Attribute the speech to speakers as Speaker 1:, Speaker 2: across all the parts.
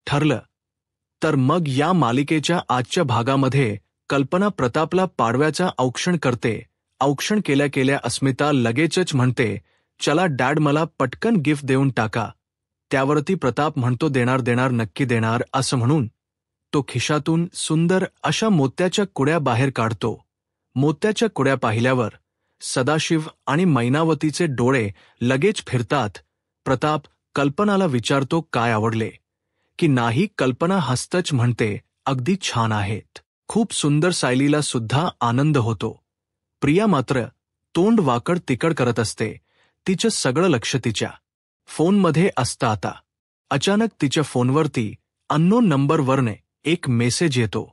Speaker 1: ठरलं. तर मग या मालिकेच्या आजच्या भागामध्ये कल्पना प्रतापला पाडव्याचा औक्षण करते. औक्षण केल्या केल्या अस्मिता लगेचच म्हणते, चला डॅड मला पटकन गिफ्ट देऊन टाका. त्यावरती प्रताप म्हणतो देणार देणार नक्की देणार असं म्हणून तो खिशातून सुंदर अशा मोत्याच्या कुड्या बाहेर काढतो. मोत्याच्या कुड्या पाहिल्यावर सदाशिव आणि मैनावतीचे डोळे लगेच फिरतात. प्रताप कल्पनाला विचारतो काय आवडले की नाही. कल्पना हसतच म्हणते अगदी छान आहेत, खूप सुंदर. सायलीला सुद्धा आनंद होतो. प्रिया मात्र तोंड वाकड तिकड करत असते. तिचं सगळं लक्ष तिच्या फोनमध्ये असतं आता. अचानक तिच्या फोनवरती अननोन नंबरवरने एक मेसेज येतो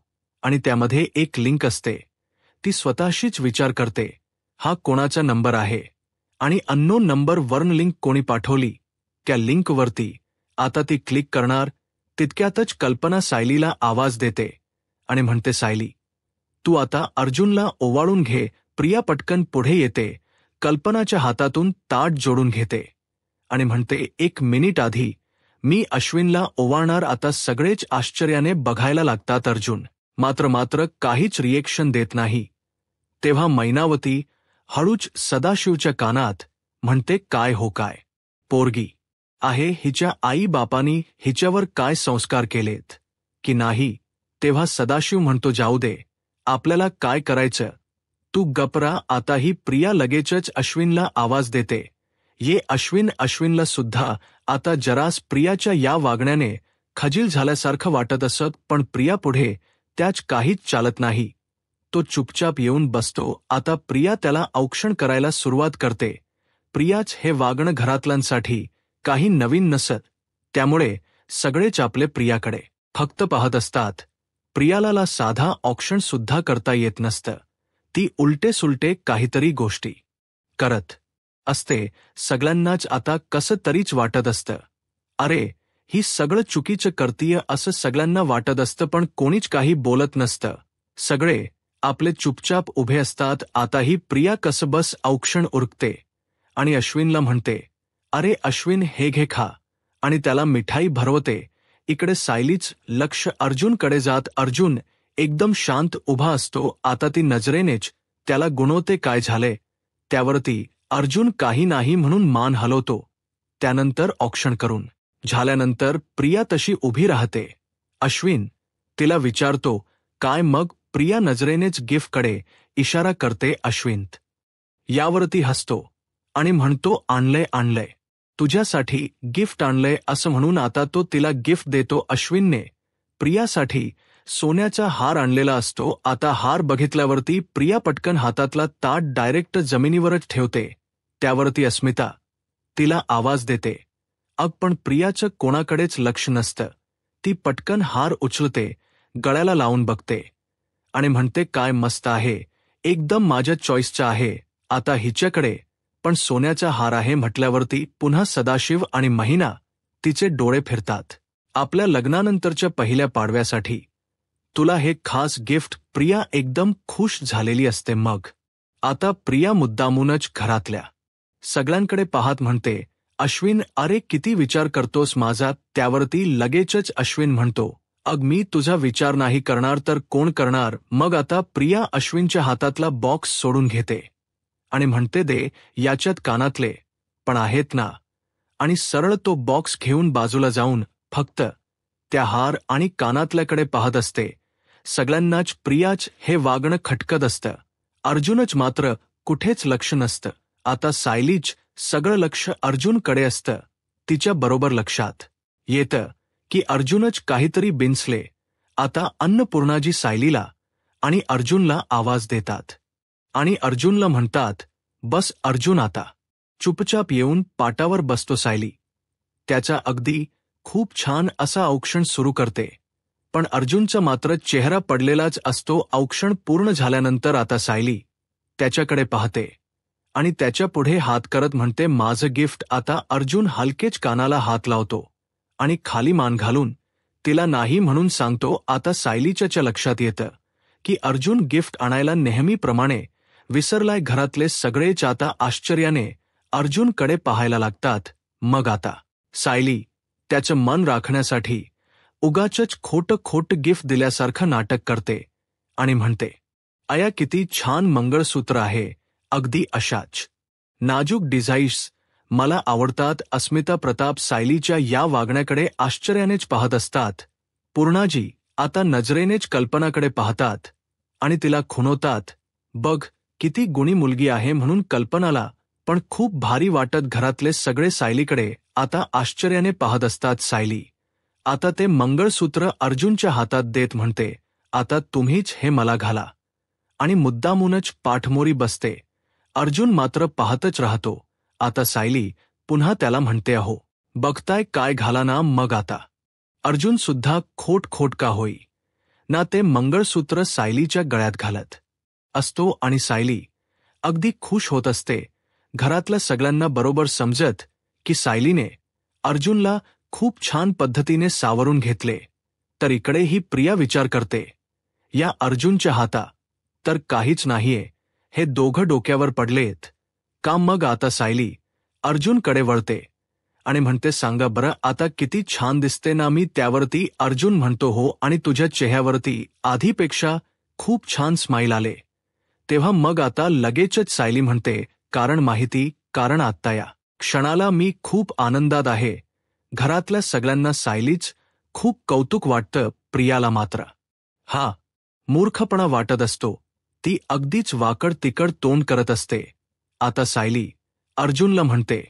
Speaker 1: आणि त्यामध्ये एक लिंक असते. ती स्वतःशीच विचार करते, हा कोणाचा नंबर आहे आणि अननोन नंबरवरन लिंक कोणी पाठवली. त्या लिंकवरती आता ती क्लिक करणार. तितक्यातच कल्पना सायलीला आवाज देते आणि म्हणते, सायली तू आता अर्जुनला ओवाळून घे. प्रिया पटकन पुढे येते. कल्पनाच्या हातातून ताट जोडून घेते आणि म्हणते, एक मिनिट आधी मी अश्विनला ओवाळणार. आता सगळेच आश्चर्याने बघायला लागतात. अर्जुन मात्र काहीच रिएक्शन देत नाही. तेव्हा मैनावती हळूच सदाशिवच्या कानात म्हणते, काय हो काय पोरगी आहे, हिच्या आई बापानी हिच्यावर काय संस्कार केलेत की नाही. तेव्हा सदाशिव म्हणतो, जाऊ दे, आपल्याला काय करायचं, तू गपरा. आता ही प्रिया लगेचच अश्विनला आवाज देते, ये अश्विन. अश्विनला सुद्धा आता जरास प्रियाच्या या वागण्याने खजील झाल्यासारखं वाटत असत, पण प्रिया पुढे त्याच काहीच चालत नाही. तो चुपचाप येऊन बसतो. आता प्रिया त्याला औक्षण करायला सुरुवात करते. प्रियाच हे वागणं घरातल्यांसाठी काही नवीन नसत, त्यामुळे सगळेच आपले प्रियाकडे फक्त पाहत असतात. प्रियाला साधा औक्षण सुद्धा करता येत नसतं. ती उलटे सुलटे काहीतरी गोष्टी करत असते. सगळ्यांनाच आता कसं तरीच वाटत असतं, अरे ही सगळं चुकीचं करतीय असं सगळ्यांना वाटत असतं, पण कोणीच काही बोलत नसतं. सगळे आपले चुपचाप उभे असतात. आता ही प्रिया कसं बस औक्षण उरकते आणि अश्विनला म्हणते, अरे अश्विन हे घे खा, आणि त्याला मिठाई भरवते. इकडे सायलीच लक्ष अर्जुनकडे जात. अर्जुन एकदम शांत उभा असतो. आता ती नजरेनेच त्याला गुणवते, काय झाले. त्यावरती अर्जुन काही नाही म्हणून मान हलवतो. त्यानंतर औक्षण करून झाल्यानंतर प्रिया तशी उभी राहते. अश्विन तिला विचारतो, काय मग. प्रिया नजरेनेच गिफ्टकडे इशारा करते. अश्विन यावरती हसतो आणि म्हणतो, आणलंय तुझ्यासाठी गिफ्ट आणलंय असं म्हणून आता तो तिला गिफ्ट देतो. अश्विनने प्रियासाठी सोन्याचा हार आणलेला असतो. आता हार बघितल्यावरती प्रिया पटकन हातातला ताट डायरेक्ट जमिनीवरच ठेवते. त्यावरती अस्मिता तिला आवाज देते. पण प्रियाचं कोणाकडेच लक्ष नसतं. ती पटकन हार उचलते, गळ्याला लावून बघते आणि म्हणते, काय मस्त आहे, एकदम माझ्या चॉईसचा आहे. आता हिच्याकडे पण सोन्याचा हार आहे म्हटल्यावरती पुन्हा सदाशिव आणि महिना तिचे डोळे फिरतात. आपल्या लग्नानंतरच्या पहिल्या पाडव्यासाठी तुला हे खास गिफ्ट. प्रिया एकदम खुश झालेली असते. मग आता प्रिया मुद्दामूनच घरातल्या सगळ्यांकडे पाहत म्हणते, अश्विन अरे किती विचार करतोस माझा. त्यावरती लगेचच अश्विन म्हणतो, मी तुझा विचार नाही करणार तर कोण करणार. मग आता प्रिया अश्विनच्या हातातला बॉक्स सोडून घेते आणि म्हणते, दे, याच्यात कानातले पण आहेत ना. आणि सरळ तो बॉक्स घेऊन बाजूला जाऊन फक्त त्या हार आणि कानातल्याकडे पाहत असते. सगळ्यांनाच प्रियाच हे वागणं खटकत असतं. अर्जुनच मात्र कुठेच लक्ष नसतं. आता सायलीच सगळं लक्ष अर्जुनकडे असतं. तिच्या बरोबर लक्षात येतं की अर्जुनच काहीतरी बिनसले. आता अन्नपूर्णाजी सायलीला आणि अर्जुनला आवाज देतात आणि अर्जुनला म्हणतात, बस अर्जुन. आता चुपचाप येऊन पाटावर बसतो. सायली त्याचा अगदी खूप छान असा औक्षण सुरू करते, पण अर्जुनचा मात्र चेहरा पडलेलाच असतो. औक्षण पूर्ण झाल्यानंतर आता सायली त्याच्याकडे पाहते आणि त्याच्या पुढे हात करत म्हणते, माझं गिफ्ट. आता अर्जुन हलकेच कानाला हात लावतो आणि खाली मान घालून तिला नाही म्हणून सांगतो. आता सायलीच्या लक्षात येतं की अर्जुन गिफ्ट आणायला नेहमीप्रमाणे विसरलाय. घरातले सगळेच आता आश्चर्याने अर्जुनकडे पाहायला लागतात. मग आता सायली त्याचं मन राखण्यासाठी उगाचच खोटं गिफ्ट दिल्यासारखं नाटक करते आणि म्हणते, "आया किती छान मंगळसूत्र आहे, अगदी अशाच नाजूक डिझाईन्स मला आवडतात." अस्मिता प्रताप सायलीच्या या वागण्याकडे आश्चर्यानेच पाहत असतात. पूर्णाजी आता नजरेनेच कल्पनाकडे पाहतात आणि तिला खुणवतात, "बघ किती गुणी मुलगी आहे." म्हणून कल्पनाला पण खूप भारी वाटत घरातले सगळे सायलीकडे आता आश्चर्याने पाहत असतात. सायली आता ते मंगळसूत्र अर्जुनच्या हातात देत म्हणते, "आता तुम्हीच हे मला घाला." आणि मुद्दामूनच पाठमोरी बसते. अर्जुन मात्र पाहतच राहतो. आता सायली पुन्हा त्याला म्हणते, "अहो बघताय काय घाला ना मग आता." अर्जुन सुद्धा खोट का होई ना ते मंगळसूत्र सायलीच्या गळ्यात घालत असतो आणि सायली अगदी खुश होत असते. घरातल्या सगळ्यांना बरोबर समजत की सायलीने अर्जुनला खूप छान पद्धतीने सावरून घेतले. तर इकडे ही प्रिया विचार करते, या अर्जुनच्या हाता तर काहीच नाहीये, हे दोघं डोक्यावर पडलेत का? मग आता सायली अर्जुनकडे वळते आणि म्हणते, "सांगा बरं आता किती छान दिसते ना मी त्यावरती?" अर्जुन म्हणतो, "हो, आणि तुझ्या चेहऱ्यावरती आधीपेक्षा खूप छान स्माईल आले." तेव्हा मग आता लगेचच सायली म्हणते, कारण आत्ता या क्षणाला मी खूप आनंदात आहे." घरातल्या सगळ्यांना सायलीच खूप कौतुक वाटतं. प्रियाला मात्र हा मूर्खपणा वाटत असतो. ती अगदीच वाकड तिकड तोंड करत असते. आता सायली अर्जुनला म्हणते,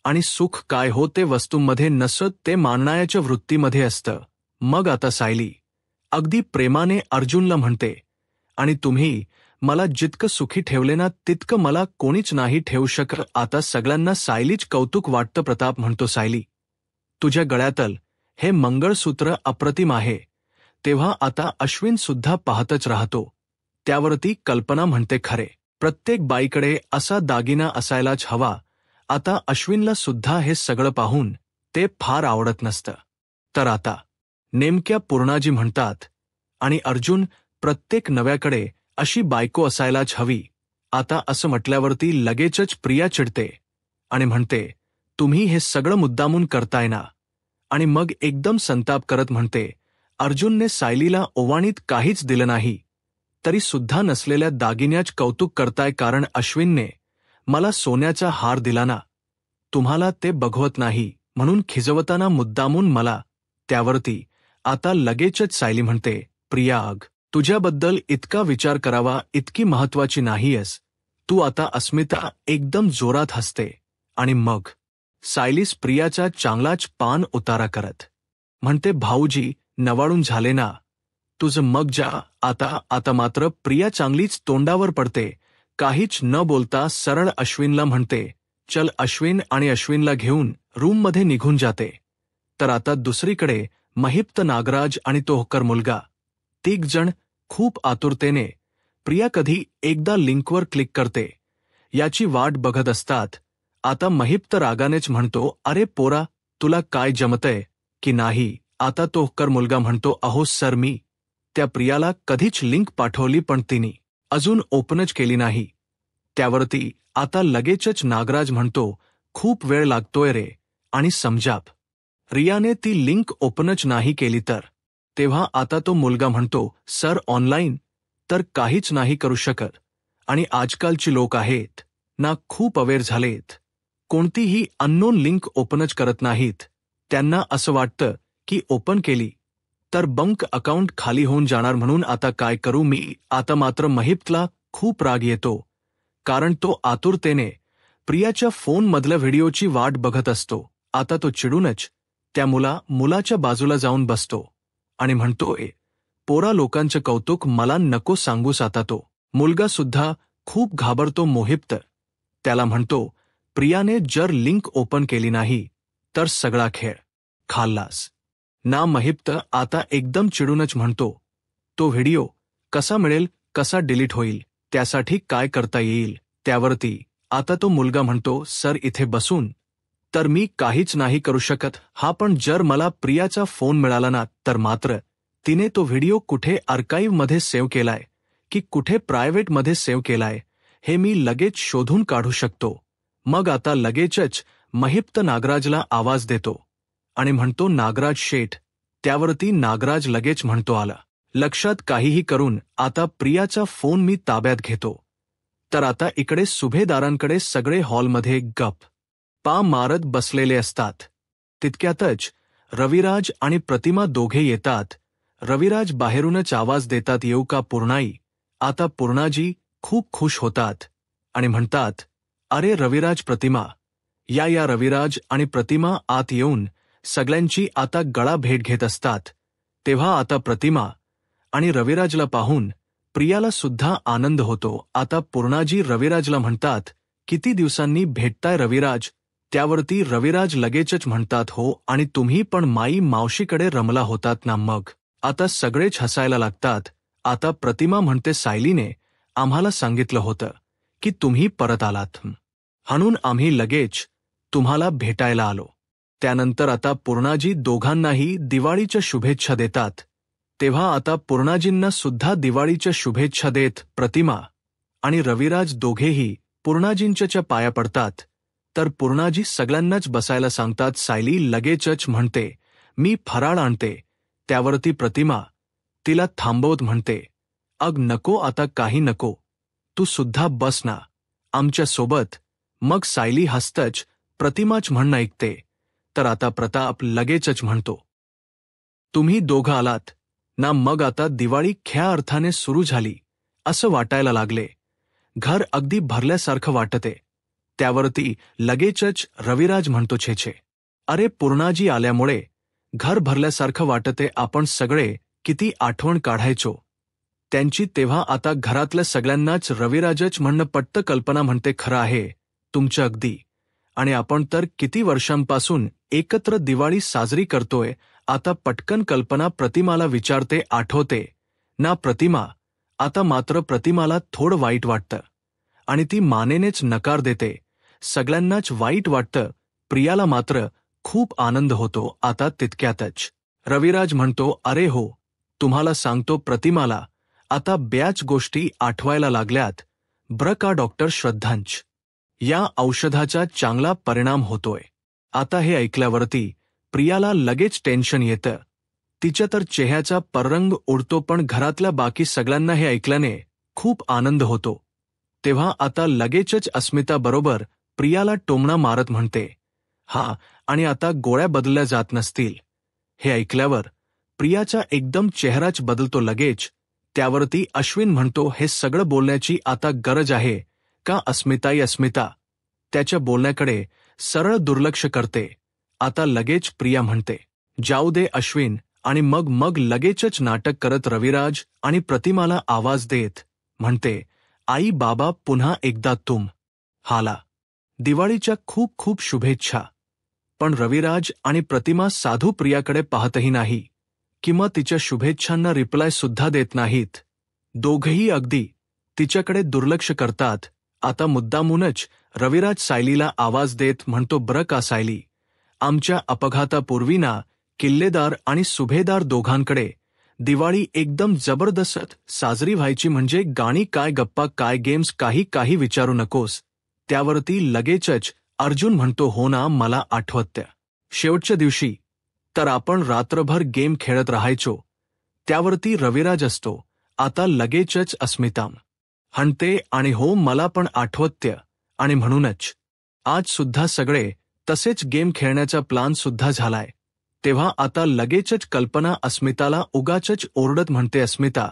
Speaker 1: आणि सुख काय हो ते वस्तूंमध्ये नसत, ते मानण्याच्या वृत्तीमध्ये असतं. मग आता सायली अगदी प्रेमाने अर्जुनला म्हणते, आणि तुम्ही मला जितकं सुखी ठेवले ना तितकं मला कोणीच नाही ठेवू शकत. आता सगळ्यांना सायलीच कौतुक वाटतं. प्रताप म्हणतो, "सायली तुझ्या गळ्यातल हे मंगळसूत्र अप्रतिम आहे." तेव्हा आता अश्विन सुद्धा पाहतच राहतो. त्यावरती कल्पना म्हणते, "खरे प्रत्येक बाईकडे असा दागिना असायलाच हवा." आता अश्विनला सुद्धा हे सगळं पाहून ते फार आवडत नसतं. तर आता नेमक्या पूर्णाजी म्हणतात, आणि अर्जुन प्रत्येक नव्याकडे अशी बायको असायलाच हवी. आता असं म्हटल्यावरती लगेचच प्रिया चिडते आणि म्हणते, "तुम्ही हे सगळं मुद्दामून करताय ना?" आणि मग एकदम संताप करत म्हणते, "अर्जुनने सायलीला ओवाणीत काहीच दिलं नाही, तरी सुद्धा नसलेल्या दागिन्याच कौतुक करताय. कारण अश्विनने मला सोन्याचा हार दिला ना, तुम्हाला ते बघवत नाही म्हणून खिजवताना मुद्दामून मला." त्यावरती आता लगेचच सायली म्हणते, "प्रिया अग तुझ्याबद्दल इतका विचार करावा इतकी महत्वाची नाहीयस तू." आता अस्मिता एकदम जोरात हसते आणि मग सायलीस प्रियाचा चांगलाच पान उतारा करत म्हणते, "भाऊजी नवाळून झाले ना तुझं, मग जा आता." आता मात्र प्रिया चांगलीच तोंडावर पडते. काहीच न बोलता सरळ अश्विनला म्हणते, "चल अश्विन." आणि अश्विनला घेऊन रूममध्ये निघून जाते. तर आता दुसरीकडे महिप्त, नागराज आणि तो होकर मुलगा तिघ जण खूप आतुरतेने प्रिया कधी एकदा लिंकवर क्लिक करते याची वाट बघत असतात. आता महिप्त रागानेच म्हणतो, "अरे पोरा तुला काय जमतंय की नाही?" आता तो होकर मुलगा म्हणतो, "अहो सर मी त्या प्रियाला कधीच लिंक पाठवली पण तिने अजून ओपनच केली नाही." त्यावरती आता लगेचच नागराज म्हणतो, "खूप वेळ लागतोय रे, आणि समजाप रियाने ती लिंक ओपनच नाही केली तर." तेव्हा आता तो मुलगा म्हणतो, "सर ऑनलाईन तर काहीच नाही करू शकत, आणि आजकालची लोक आहेत ना खूप अवेअर झालेत, कोणतीही अननोन लिंक ओपनच करत नाहीत. त्यांना असं वाटतं की ओपन केली तर बंक अकाउंट खाली होऊन जाणार, म्हणून आता काय करू मी?" आता मात्र महिप्तला खूप राग येतो, कारण तो आतुरतेने प्रियाच्या फोनमधल्या व्हिडिओची वाट बघत असतो. आता तो चिडूनच त्या मुलाच्या बाजूला जाऊन बसतो आणि म्हणतो, "ए पोरा लोकांचं कौतुक मला नको सांगूस." आता तो मुलगा सुद्धा खूप घाबरतो. मोहिप्त त्याला म्हणतो, "प्रियाने जर लिंक ओपन केली नाही तर सगळा खेळ खाल्लास ना." महिप्त आता एकदम चिडूनच म्हणतो, "तो व्हिडिओ कसा मिळेल, कसा डिलीट होईल, त्यासाठी काय करता येईल?" त्यावरती आता तो मुलगा म्हणतो, "सर इथे बसून तर मी काहीच नाही करू शकत. हा पण जर मला प्रियाचा फोन मिळाला ना तर मात्र तिने तो व्हिडिओ कुठे आर्काईव्हमध्ये सेव्ह केलाय की कुठे प्रायव्हेटमध्ये सेव्ह केलाय हे मी लगेच शोधून काढू शकतो." मग आता लगेचच महिप्त नागराजला आवाज देतो आणि म्हणतो, "नागराज शेठ त्यावरती नागराज लगेच म्हणतो आला लक्षात काहीही करून आता प्रियाचा फोन मी ताब्यात घेतो. तर आता इकडे सुभेदारांकडे सगळे हॉलमध्ये गप पा मारत बसलेले असतात. तितक्यातच रविराज आणि प्रतिमा दोघे येतात. रविराज बाहेरूनच आवाज देतात, येऊ का पूर्णाई. आता पूर्णाजी खूप खुश होतात आणि म्हणतात, अरे रविराज, प्रतिमा, या रविराज आणि प्रतिमा आत येऊन सगळ्यांची आता गळा भेट घेत असतात. तेव्हा आता प्रतिमा आणि रविराजला पाहून प्रियाला सुद्धा आनंद होतो. आता पूर्णाजी रविराजला म्हणतात, किती दिवसांनी भेटताय रविराज. त्यावरती रविराज लगेचच म्हणतात, हो, आणि तुम्ही पण माई मावशीकडे रमला होतात ना. मग आता सगळेच हसायला लागतात. आता प्रतिमा म्हणते, सायलीने आम्हाला सांगितलं होतं की तुम्ही परत आलात म्हणून आम्ही लगेच तुम्हाला भेटायला आलो. त्यानंतर आता पूर्णाजी दोघांनाही दिवाळीच्या शुभेच्छा देतात. तेव्हा आता पूर्णाजींना सुद्धा दिवाळीच्या शुभेच्छा देत प्रतिमा आणि रविराज दोघेही पूर्णाजींच्या पाया पडतात. तर पूर्णाजी सगळ्यांनाच बसायला सांगतात. सायली लगेचच म्हणते, मी फराळ आणते. त्यावरती प्रतिमा तिला थांबवत म्हणते, अग नको, आता काही नको, तू सुद्धा बस ना आमच्या सोबत. मग सायली हसतच प्रतिमाच म्हणणं ऐकते. तर आता प्रताप लगेचच म्हणतो, तुम्ही दोघं आलात ना, मग आता दिवाळी खऱ्या अर्थाने सुरू झाली असं वाटायला लागले. घर अगदी भरल्यासारखं वाटते. त्यावरती लगेचच रविराज म्हणतो, छे, अरे पूर्णाजी आल्यामुळे घर भरल्यासारखं वाटते. आपण सगळे किती आठवण काढायचो त्यांची. तेव्हा आता घरातल्या सगळ्यांनाच रविराजच म्हणणं पटतं. कल्पना म्हणते, खरं आहे तुमचं अगदी, आणि आपण तर किती वर्षांपासून एकत्र दिवाळी साजरी करतोय. आता पटकन कल्पना प्रतिमाला विचारते, आठवते ना प्रतिमा. आता मात्र प्रतिमाला थोडं वाईट वाटतं आणि ती मानेनेच नकार देते. सगळ्यांनाच वाईट वाटतं. प्रियाला मात्र खूप आनंद होतो. आता तितक्यातच रविराज म्हणतो, अरे हो, तुम्हाला सांगतो, प्रतिमाला आता बऱ्याच गोष्टी आठवायला लागल्यात बरं का डॉक्टर श्रद्धांच. या औषधाचा चांगला परिणाम होतोय. आता हे ऐकल्यावरती प्रियाला लगेच टेन्शन येतं. तिच्या तर चेहऱ्याचा पररंग उडतो. पण घरातल्या बाकी सगळ्यांना हे ऐकल्याने खूप आनंद होतो. तेव्हा आता लगेचच अस्मिता बरोबर प्रियाला टोमणा मारत म्हणते, हा, आणि आता गोळ्या बदलल्या जात नसतील. हे ऐकल्यावर प्रियाचा एकदम चेहराच बदलतो लगेच. त्यावरती अश्विन म्हणतो, हे सगळं बोलण्याची आता गरज आहे का अस्मिता त्याच्या बोलण्याकडे सरळ दुर्लक्ष करते. आता लगेच प्रिया म्हणते, जाऊ दे अश्विन, आणि मग लगेचच नाटक करत रविराज आणि प्रतिमाला आवाज देत म्हणते, आई बाबा, पुन्हा एकदा हाला दिवाळीच्या खूप खूप शुभेच्छा. पण रविराज आणि प्रतिमा साधू प्रियाकडे पाहतही नाही किंवा तिच्या शुभेच्छांना रिप्लाय सुद्धा देत नाहीत. दोघेही अगदी तिच्याकडे दुर्लक्ष करतात. आता मुद्दामूनच रविराज सायलीला आवाज देत म्हणतो, बरं का सायली, आमच्या अपघातापूर्वी ना किल्लेदार आणि सुभेदार दोघांकडे दिवाळी एकदम जबरदस्त साजरी व्हायची. म्हणजे गाणी काय, गप्पा काय, गेम्स काही विचारू नकोस. त्यावरती लगेचच अर्जुन म्हणतो, हो ना, मला आठवतं शेवटच्या दिवशी तर आपण रात्रभर गेम खेळत राहायचो. त्यावरती रविराज असतो. आता लगेचच अस्मिता म्हणते, आणि हो, मला पण आठवतं, आणि म्हणूनच आज सुद्धा सगळे तसेच गेम खेळण्याचा प्लान सुद्धा झालाय. तेव्हा आता लगेचच कल्पना अस्मिताला उगाचच ओरडत म्हणते, अस्मिता,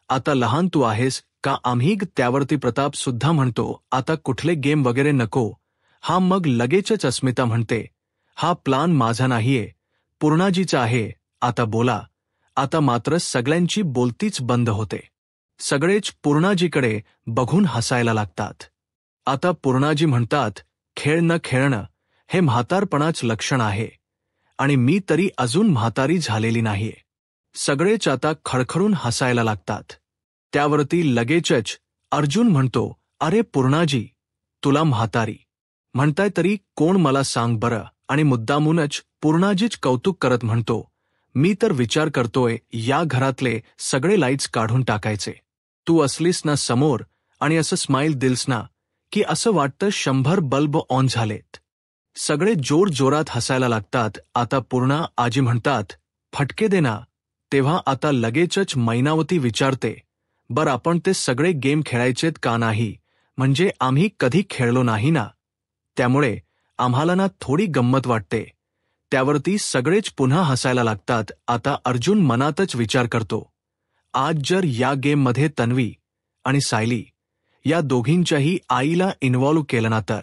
Speaker 1: आता लहान तू आहेस का आम्ही. त्यावरती प्रताप सुद्धा म्हणतो, आता कुठले गेम वगैरे नको. हा, मग लगेचच अस्मिता म्हणते, हा प्लान माझा नाहीये, पूर्णाजीचा आहे. आता बोला. आता मात्र सगळ्यांची बोलतीच बंद होते. सगळेच पूर्णाजीकडे बघून हसायला लागतात. आता पूर्णाजी म्हणतात, खेळ न खेळणं हे म्हातारपणाच लक्षण आहे, आणि मी तरी अजून म्हातारी झालेली नाहीये. सगळेच आता खडखडून हसायला लागतात. त्यावरती लगेचच अर्जुन म्हणतो, अरे पूर्णाजी, तुला म्हातारी म्हणताय तरी कोण मला सांग बरं. आणि मुद्दामूनच पूर्णाजीच कौतुक करत म्हणतो, मी तर विचार करतोय या घरातले सगळे लाईट्स काढून टाकायचे. तू असलीस ना समोर आणि असं स्माईल दिल्स ना की असं वाटतं 100 बल्ब ऑन झालेत. सगळे जोर जोरात हसायला लागतात. आता पूर्णा आजी म्हणतात, फटके दे ना. तेव्हा आता लगेचच मैनावती विचारते, बरं आपण ते सगळे गेम खेळायचेत का नाही, म्हणजे आम्ही कधी खेळलो नाही ना. त्यामुळे आम्हाला ना थोडी गंमत वाटते. त्यावरती सगळेच पुन्हा हसायला लागतात. आता अर्जुन मनातच विचार करतो, आज जर या गेममध्ये तन्वी आणि सायली या दोघींच्याही आईला इन्व्हॉल्व केलं ना तर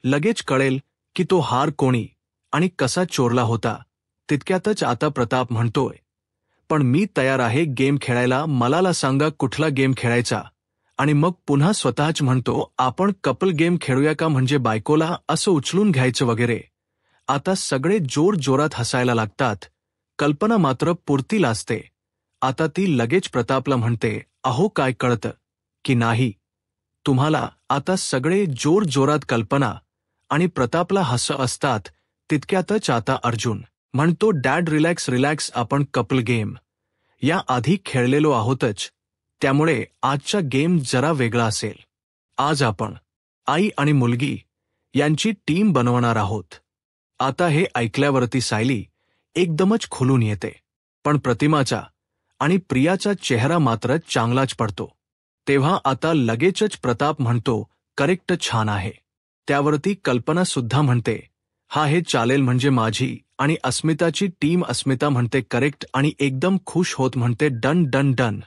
Speaker 1: लगेच कळेल की तो हार कोणी आणि कसा चोरला होता. तितक्यातच आता प्रताप म्हणतोय, पण मी तयार आहे गेम खेळायला, मलाला सांगा कुठला गेम खेळायचा. आणि मग पुन्हा स्वतःच म्हणतो, आपण कपल गेम खेळूया का, म्हणजे बायकोला असं उचलून घ्यायचं वगैरे. आता सगळे जोर जोरात हसायला लागतात. कल्पना मात्र पुरती लाजते. आता ती लगेच प्रतापला म्हणते, अहो काय कळतं की नाही तुम्हाला. आता सगळे जोर जोरात कल्पना आणि प्रतापला हसत असतात. तितक्यातच आता अर्जुन म्हणतो, डॅड रिलॅक्स रिलॅक्स, आपण कपल गेम या आधी खेळलेलो आहोतच, त्यामुळे आजचा गेम जरा वेगळा असेल. आज आपण आई आणि मुलगी यांची टीम बनवणार आहोत. आता हे ऐकल्यावरती सायली एकदमच खुलून येते, पण प्रतिमाचा आणि प्रियाचा चेहरा मात्र चांगलाच पडतो. तेव्हा आता लगेचच प्रताप म्हणतो, करेक्ट, छान आहे. त्यावरती कल्पना सुद्धा म्हणते, हा हे चालेल, म्हणजे माझी आणि अस्मिताची टीम. अस्मिता म्हणते करेक्ट आणि एकदम खुश होत म्हणते डन डन डन.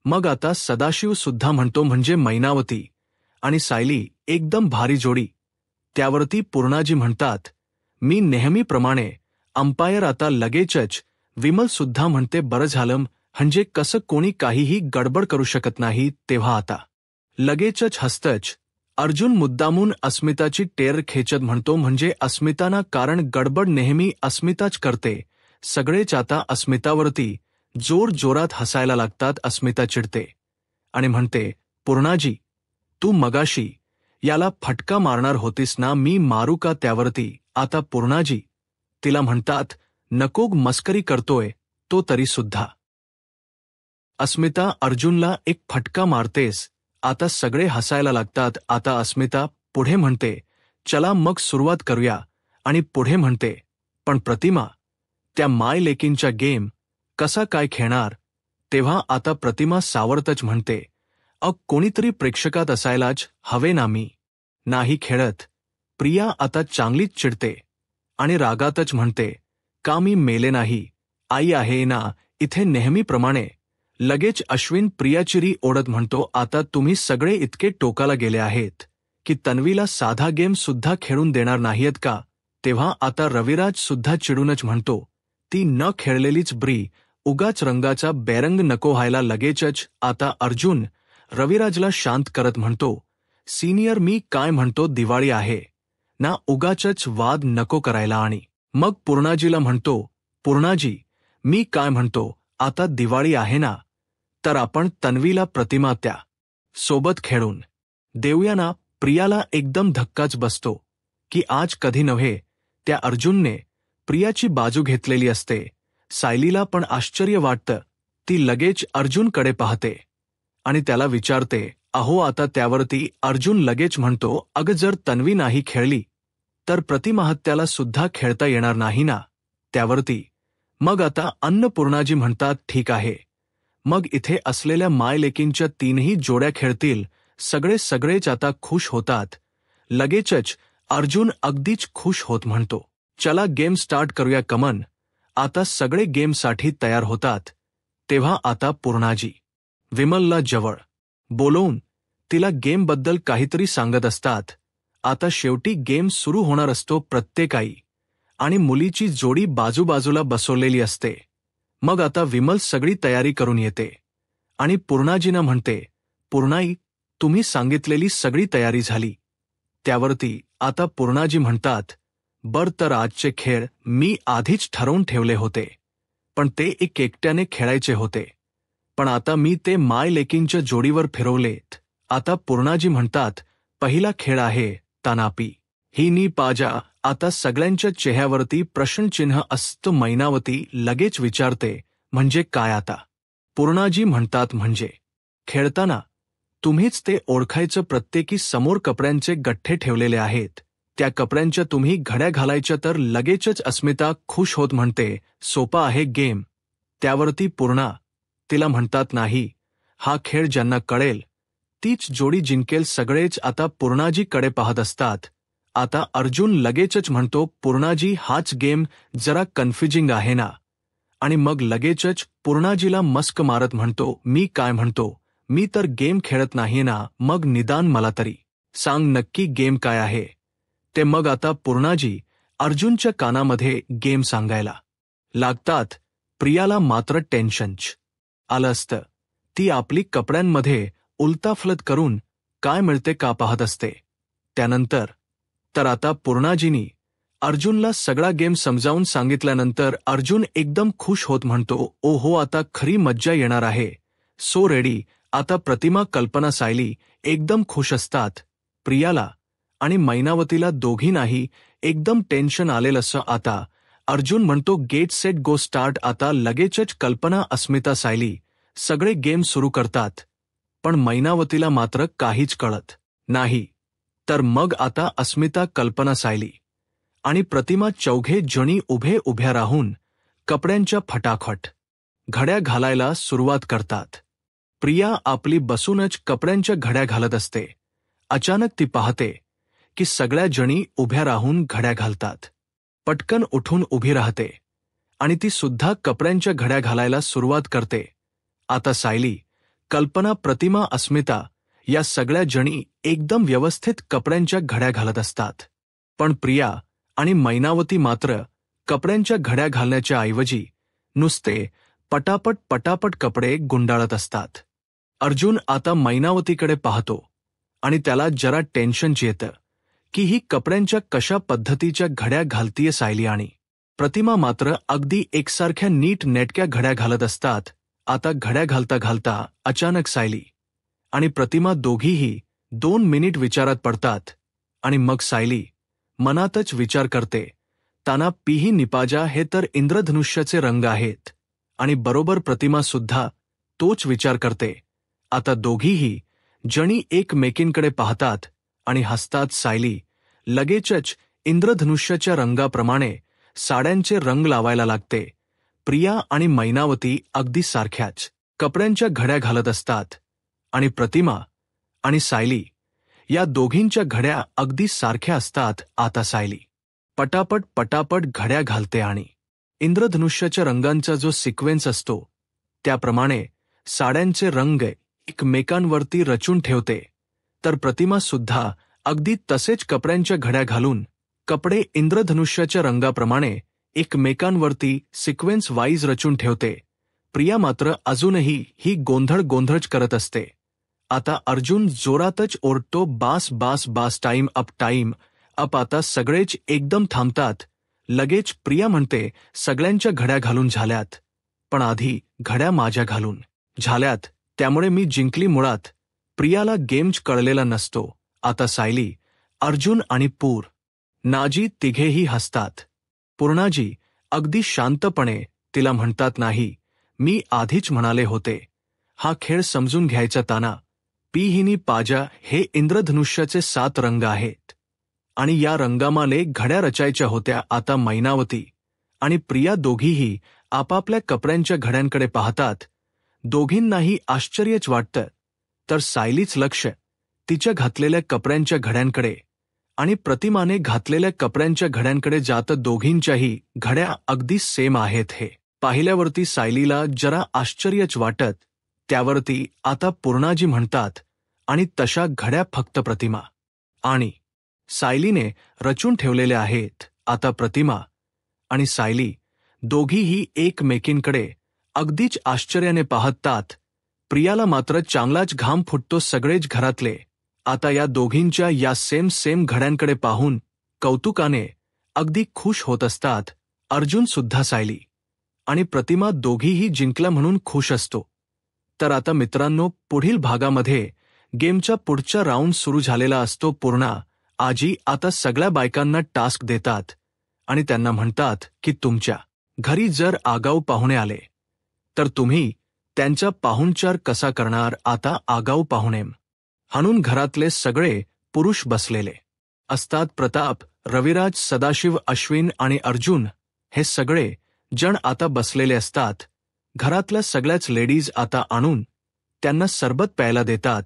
Speaker 1: मग आता सदाशिव सुद्धा म्हणतो, म्हणजे मैनावती आणि सायली एकदम भारी जोडी. त्यावरती पूर्णाजी म्हणतात, मी नेहमीप्रमाणे अंपायर. आता लगेचच विमल सुद्धा म्हणते, बरं झालं, म्हणजे कसं कोणी काहीही गडबड करू शकत नाही. तेव्हा आता लगेचच हसतच अर्जुन मुद्दामून अस्मिताची टेर खेचत म्हणतो, म्हणजे अस्मिताना, कारण गडबड नेहमी अस्मिताच करते. सगळेच आता अस्मितावरती जोर जोरात हसायला लागतात. अस्मिता चिडते आणि म्हणते, पूर्णाजी तू मगाशी याला फटका मारणार होतीस ना, मी मारू का. त्यावरती आता पूर्णाजी तिला म्हणतात, नको, मस्करी करतोय तो तरी सुद्धा. अस्मिता अर्जुनला एक फटका मारतेस. आता सगळे हसायला लागतात. आता अस्मिता पुढे म्हणते, चला मग सुरुवात करूया. आणि पुढे म्हणते, पण प्रतिमा त्या माय लेकींच्या गेम कसा काय खेळणार. तेव्हा आता प्रतिमा सावरतच म्हणते, कोणीतरी प्रेक्षकात असायलाच हवे ना, मी नाही खेळत. प्रिया आता चांगलीच चिडते आणि रागातच म्हणते, का मी मेले नाही, आई आहे ना इथे नेहमीप्रमाणे. लगेच अश्विन प्रियाचिरी ओढत म्हणतो, आता तुम्ही सगळे इतके टोकाला गेले आहेत की तन्वीला साधा गेम सुद्धा खेळून देणार नाहीयेत का. तेव्हा आता रविराज सुद्धा चिडूनच म्हणतो, ती न खेळलेलीच ब्री, उगाच रंगाचा बेरंग नको व्हायला. लगेचच आता अर्जुन रविराजला शांत करत म्हणतो, सीनियर मी काय म्हणतो, दिवाळी आहे ना, उगाचच वाद नको करायला. आणि मग पूर्णाजीला म्हणतो, पूर्णाजी मी काय म्हणतो, आता दिवाळी आहे ना, तर आपण तन्वीला प्रतिमा त्या सोबत खेळून देऊया ना. प्रियाला एकदम धक्काच बसतो की आज कधी नव्हे त्या अर्जुनने प्रियाची बाजू घेतलेली असते. सायलीला पण आश्चर्य वाटतं. ती लगेच अर्जुनकडे पाहते आणि त्याला विचारते, अहो आता. त्यावरती अर्जुन लगेच म्हणतो, अगं जर तन्वी नाही खेळली तर प्रतिमाहत्याला सुद्धा खेळता येणार नाही ना. त्यावरती मग आता अन्नपूर्णाजी म्हणतात, ठीक आहे, मग इथे असलेल्या मायलेकींच्या तीनही जोड्या खेळतील. सगळेच आता खुश होतात. लगेचच अर्जुन अगदीच खुश होत म्हणतो, चला गेम स्टार्ट करूया, कमन. आता सगळे गेमसाठी तयार होतात. तेव्हा आता पूर्णाजी विमलला जवळ बोलवून तिला गेमबद्दल काहीतरी सांगत असतात. आता शेवटी गेम सुरू होणार असतो. प्रत्येक आई आणि मुलीची जोडी बाजूबाजूला बसवलेली असते. मग आता विमल सगळी तयारी करून येते आणि पूर्णाजींना म्हणते, पूर्णाई तुम्ही सांगितलेली सगळी तयारी झाली. त्यावरती आता पूर्णाजी म्हणतात, बर तर आजचे खेळ मी आधीच ठरवून ठेवले होते, पण ते एकट्याने खेळायचे होते, पण आता मी ते माय लेकींच्या जोडीवर फिरवलेत. आता पूर्णाजी म्हणतात, पहिला खेळ आहे तानापी ही नी पाजा. आता सगळ्यांच्या चेहऱ्यावरती प्रश्नचिन्ह असतं. मैनावती लगेच विचारते, म्हणजे काय आता. पूर्णाजी म्हणतात, म्हणजे खेळताना तुम्हीच ते ओळखायचं. प्रत्येकी समोर कपड्यांचे गठ्ठे ठेवलेले आहेत, त्या कपड्यांच्या तुम्ही घड्या घालायच्या तर लगेचच अस्मिता खुश होत म्हणते, सोपा आहे गेम. त्यावरती पूर्णा, तिला म्हणतात नाही, हा खेळ ज्यांना कळेल तीच जोडी जिंकेल. सगळेच आता पूर्णाजीकडे पाहत असतात. आता अर्जुन लगेचच म्हणतो, पूर्णाजी हाच गेम जरा कन्फ्युजिंग आहे ना. आणि मग लगेचच पूर्णाजीला मस्क मारत म्हणतो, मी काय म्हणतो, मी तर गेम खेळत नाहीये ना, मग निदान मला तरी सांग नक्की गेम काय आहे ते. मग आता पूर्णाजी अर्जुनच्या कानामध्ये गेम सांगायला लागतात. प्रियाला मात्र टेन्शनच आलं असतं. ती आपली कपड्यांमध्ये उलताफलत करून काय मिळते का पाहत असते. त्यानंतर तर आता पूर्णाजीनी अर्जुनला सगळा गेम समजावून सांगितल्यानंतर अर्जुन एकदम खुश होत म्हणतो, ओहो आता खरी मज्जा येणार आहे. So ready. आता प्रतिमा, कल्पना, सायली एकदम खुश असतात. प्रियाला आणि मैनावतीला दोघींनाही एकदम टेन्शन आलेलं असं. आता अर्जुन म्हणतो, गेट सेट गो स्टार्ट. आता लगेचच कल्पना, अस्मिता, सायली सगळे गेम सुरू करतात. पण मैनावतीला मात्र काहीच कळत नाही. तर मग आता अस्मिता, कल्पना, सायली आणि प्रतिमा चौघे जणी उभ्या राहून कपड्यांच्या फटाफट घड्या घालायला सुरुवात करतात. प्रिया आपली बसूनच कपड्यांच्या घड्या घालत असते. अचानक ती पाहते की सगळ्या जणी उभ्या राहून घड्या घालतात. पटकन उठून उभी राहते आणि ती सुद्धा कपड्यांच्या घड्या घालायला सुरुवात करते. आता सायली, कल्पना, प्रतिमा, अस्मिता या सगळ्या जणी एकदम व्यवस्थित कपड्यांच्या घड्या घालत असतात. पण प्रिया आणि मैनावती मात्र कपड्यांच्या घड्या घालण्याच्या ऐवजी नुसते पटापट कपडे गुंडाळत असतात. अर्जुन आता मैनावतीकडे पाहतो आणि त्याला जरा टेन्शन येतं की ही कपड्यांच्या कशा पद्धतीच्या घड्या घालतीये. सायली आणि प्रतिमा मात्र अगदी एकसारख्या नीट नेटक्या घड्या घालत असतात. आता घड्या घालता घालता अचानक सायली आणि प्रतिमा दोघीही 2 मिनिट विचारात पडतात. आणि मग सायली मनातच विचार करते, ताना पीही निपाजा हे तर इंद्रधनुष्याचे रंग आहेत. आणि बरोबर प्रतिमा सुद्धा तोच विचार करते. आता दोघीही जणी एकमेकींकडे पाहतात आणि हसतात. सायली लगेचच इंद्रधनुष्याच्या रंगाप्रमाणे साड्यांचे रंग लावायला लागते. प्रिया आणि मैनावती अगदी सारख्याच कपड्यांच्या घड्या घालत असतात आणि प्रतिमा आणि सायली या दोघींच्या घड्या अगदी सारख्या असतात. आता सायली पटापट घड्या घालते आणि इंद्रधनुष्याच्या रंगांचा जो सिक्वेन्स असतो त्याप्रमाणे साड्यांचे रंग एकमेकांवरती रचून ठेवते. तर प्रतिमा सुद्धा अगदी तसेच कपड्यांच्या घड्या घालून कपडे इंद्रधनुष्याच्या रंगाप्रमाणे एकमेकांवरती सिक्वेन्स वाईज रचून ठेवते. प्रिया मात्र अजूनही ही गोंधळच करत असते. आता अर्जुन जोरातच ओरडतो, बास, टाइम अप. आता सगळेच एकदम थांबतात. लगेच प्रिया म्हणते, सगळ्यांच्या घड्या घालून झाल्यात, पण आधी घड्या माझ्या घालून झाल्यात, त्यामुळे मी जिंकली. मुळात प्रियाला गेमच कळलेला नसतो. आता सायली, अर्जुन आणि नाजी तिघेही हसतात. पूर्णाजी अगदी शांतपणे तिला म्हणतात, नाही, मी आधीच म्हणाले होते, हा खेळ समजून घ्यायचा. ताना पीहिनी पाजा हे इंद्रधनुष्याचे 7 रंग आहेत आणि या रंगामाले घड्या रचायच्या होत्या. आता मैनावती आणि प्रिया दोघीही आपापल्या कपड्यांच्या घड्यांकडे पाहतात. दोघींनाही आश्चर्यच वाटतं. तर सायलीच लक्ष तिच्या घातलेल्या कपड्यांच्या घड्यांकडे आणि प्रतिमाने घातलेल्या कपड्यांच्या घड्यांकडे जातं. दोघींच्याही घड्या अगदी सेम आहेत हे पाहिल्यावरती सायलीला जरा आश्चर्यच वाटत. त्यावरती आता पूर्णाजी म्हणतात, आणि तशा घड्या फक्त प्रतिमा आणि सायलीने रचून ठेवलेल्या आहेत. आता प्रतिमा आणि सायली दोघीही एकमेकींकडे अगदीच आश्चर्याने पाहतात. प्रियाला मात्र चांगलाच घाम फुटतो. सगळेच घरातले आता या दोघींच्या या सेम घड्यांकडे पाहून कौतुकाने अगदी खुश होत असतात. अर्जुन सुद्धा सायली आणि प्रतिमा दोघीही जिंकला म्हणून खुश असतो. तर आता मित्रांनो, पुढील भागामध्ये गेमचा पुढचा राऊंड सुरू झालेला असतो. पूर्णा आजी आता सगळ्या बायकांना टास्क देतात आणि त्यांना म्हणतात की तुमच्या घरी जर आगाऊ पाहुणे आले तर तुम्ही त्यांचा पाहुणचार कसा करणार. आता आगाऊ पाहुणे हाणून घरातले सगळे पुरुष बसलेले असतात प्रताप, रविराज, सदाशिव, अश्विन आणि अर्जुन हे सगळे जण आता बसलेले असतात. घरातल्या सगळ्याच लेडीज आता आणून त्यांना सरबत प्यायला देतात.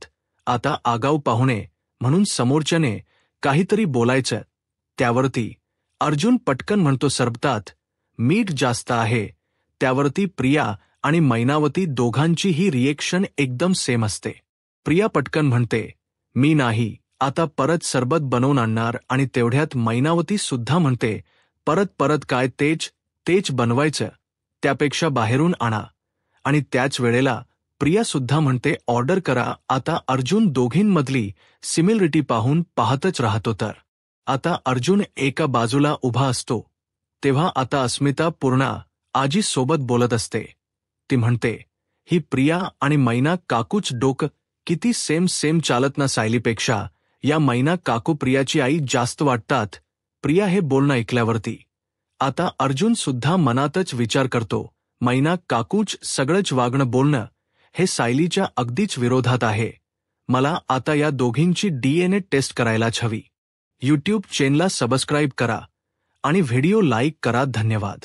Speaker 1: आता आगाऊ पाहुणे म्हणून समोरच्याने काहीतरी बोलायचं. त्यावरती अर्जुन पटकन म्हणतो सरबतात मीठ जास्त आहे. त्यावरती प्रिया आणि मैनावती दोघांची ही रिएक्शन एकदम सेम असते. प्रिया पटकन म्हणते मी नाही, आता परत सरबत बनवून आणणार. आणि तेवढ्यात मैनावती सुद्धा म्हणते परत परत काय तेच बनवायचं, त्यापेक्षा बाहेरून आणा. आणि त्याच वेळेला प्रिया सुद्धा म्हणते ऑर्डर करा. आता अर्जुन दोघींमधली सिमिलरिटी पाहतच राहतो. तर आता अर्जुन एका बाजूला उभा असतो तेव्हा आता अस्मिता पूर्णा आजी सोबत बोलत असते. ती म्हणते ही प्रिया आणि मैना काकूच डोकं किती सेम चालत ना. सायलीपेक्षा या मैना काकू प्रियाची आई जास्त वाटतात. प्रिया हे बोलणं ऐकल्यावरती आता अर्जुन सुद्धा मनातच विचार करतो मैना काकूच सगळंच वागणं बोलणं हे सायलीच्या अगदीच विरोधात आहे. मला आता या दोघींची DNA टेस्ट करायलाच हवी. यूट्यूब चॅनलला सबस्क्राईब करा आणि व्हिडिओ लाईक करा. धन्यवाद.